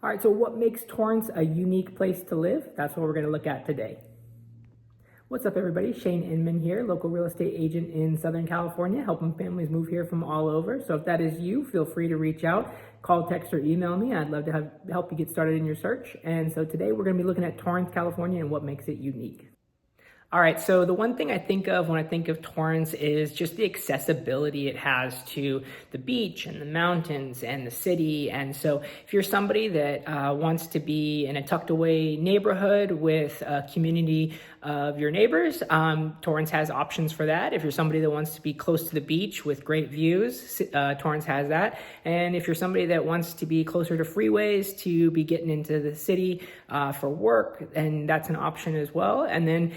All right, so what makes Torrance a unique place to live? That's what we're going to look at today. What's up, everybody? Cheyne Inman here, local real estate agent in Southern California, helping families move here from all over. So if that is you, feel free to reach out, call, text, or email me. I'd love to help you get started in your search. And so today we're going to be looking at Torrance, California, and what makes it unique. All right, so the one thing I think of when I think of Torrance is just the accessibility it has to the beach and the mountains and the city. And so if you're somebody that wants to be in a tucked away neighborhood with a community of your neighbors, Torrance has options for that. If you're somebody that wants to be close to the beach with great views, Torrance has that. And if you're somebody that wants to be closer to freeways to be getting into the city for work, and that's an option as well. And then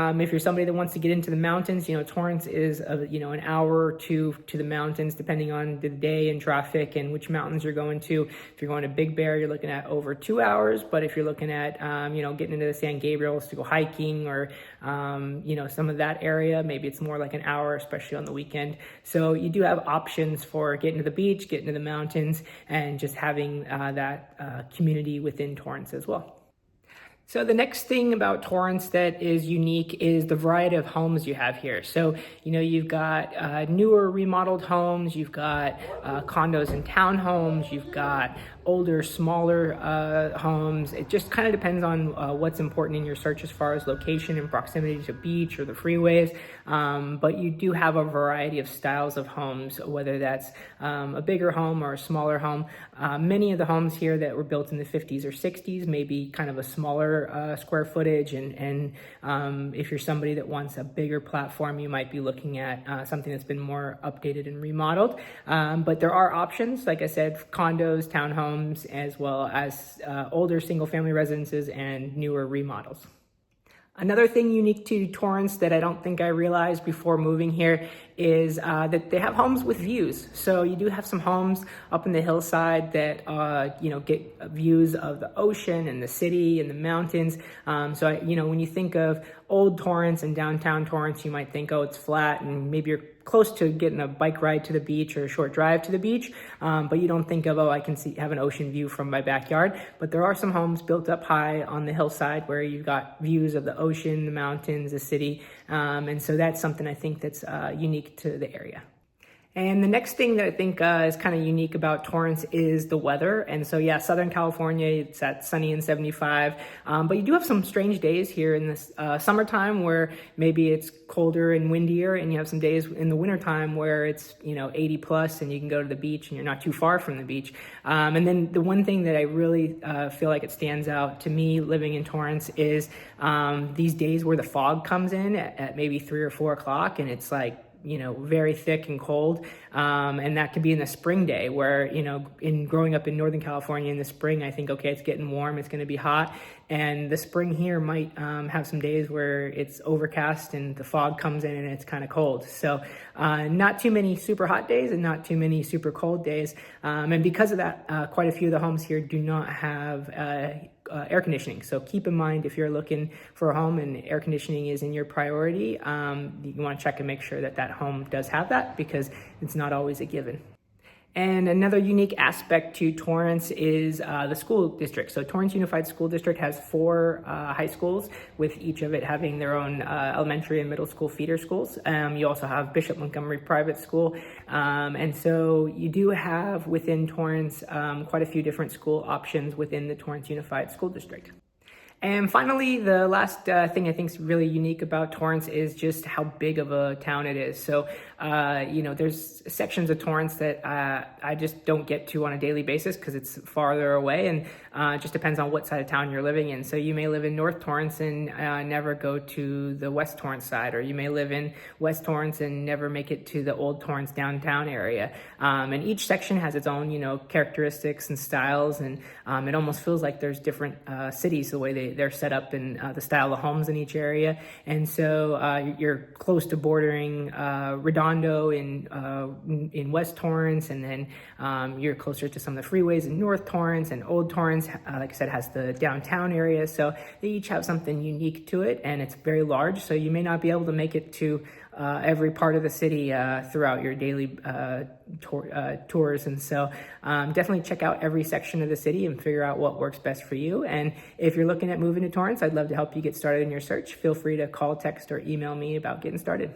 if you're somebody that wants to get into the mountains, Torrance is an hour or two to the mountains, depending on the day and traffic and which mountains you're going to. If you're going to Big Bear, you're looking at over 2 hours. But if you're looking at getting into the San Gabriels to go hiking or some of that area, maybe it's more like an hour, especially on the weekend. So you do have options for getting to the beach, getting to the mountains, and just having that community within Torrance as well. So the next thing about Torrance that is unique is the variety of homes you have here. So, you've got newer remodeled homes, you've got condos and townhomes, you've got older, smaller homes. It just kind of depends on what's important in your search as far as location and proximity to beach or the freeways. But you do have a variety of styles of homes, whether that's a bigger home or a smaller home. Many of the homes here that were built in the 50s or 60s may be kind of a smaller square footage, and if you're somebody that wants a bigger platform, you might be looking at something that's been more updated and remodeled. But there are options, like I said, condos, townhomes, as well as older single-family residences and newer remodels. Another thing unique to Torrance that I don't think I realized before moving here is that they have homes with views. So you do have some homes up in the hillside that get views of the ocean and the city and the mountains. When you think of old Torrance and downtown Torrance, you might think, oh, it's flat and maybe you're close to getting a bike ride to the beach or a short drive to the beach, but you don't think of, oh, I can have an ocean view from my backyard. But there are some homes built up high on the hillside where you've got views of the ocean, the mountains, the city, and so that's something I think that's unique to the area. And the next thing that I think is kind of unique about Torrance is the weather. And so, yeah, Southern California, it's at sunny and 75. But you do have some strange days here in this summertime where maybe it's colder and windier, and you have some days in the wintertime where it's 80 plus and you can go to the beach and you're not too far from the beach. And then the one thing that I really feel like it stands out to me living in Torrance is these days where the fog comes in at maybe 3 or 4 o'clock, and it's like very thick and cold. And that could be in the spring day where, in growing up in Northern California in the spring, I think, okay, it's getting warm, it's going to be hot. And the spring here might have some days where it's overcast and the fog comes in and it's kind of cold. So not too many super hot days and not too many super cold days. And because of that, quite a few of the homes here do not have air conditioning. So keep in mind, if you're looking for a home and air conditioning is in your priority, you want to check and make sure that that home does have that, because it's not always a given. And another unique aspect to Torrance is the school district. So Torrance Unified School District has 4 high schools, with each of it having their own elementary and middle school feeder schools. You also have Bishop Montgomery Private School. And so you do have within Torrance quite a few different school options within the Torrance Unified School District. And finally, the last thing I think is really unique about Torrance is just how big of a town it is. So, there's sections of Torrance that I just don't get to on a daily basis because it's farther away, and it just depends on what side of town you're living in. So you may live in North Torrance and never go to the West Torrance side, or you may live in West Torrance and never make it to the Old Torrance downtown area. And each section has its own, characteristics and styles, and it almost feels like there's different cities the way they're set up and the style of homes in each area. And so you're close to bordering Redondo in West Torrance, and then you're closer to some of the freeways in North Torrance, and Old Torrance, like I said, has the downtown area. So they each have something unique to it, and it's very large. So you may not be able to make it to every part of the city throughout your daily tours. And so definitely check out every section of the city and figure out what works best for you. And if you're looking at moving to Torrance, I'd love to help you get started in your search. Feel free to call, text, or email me about getting started.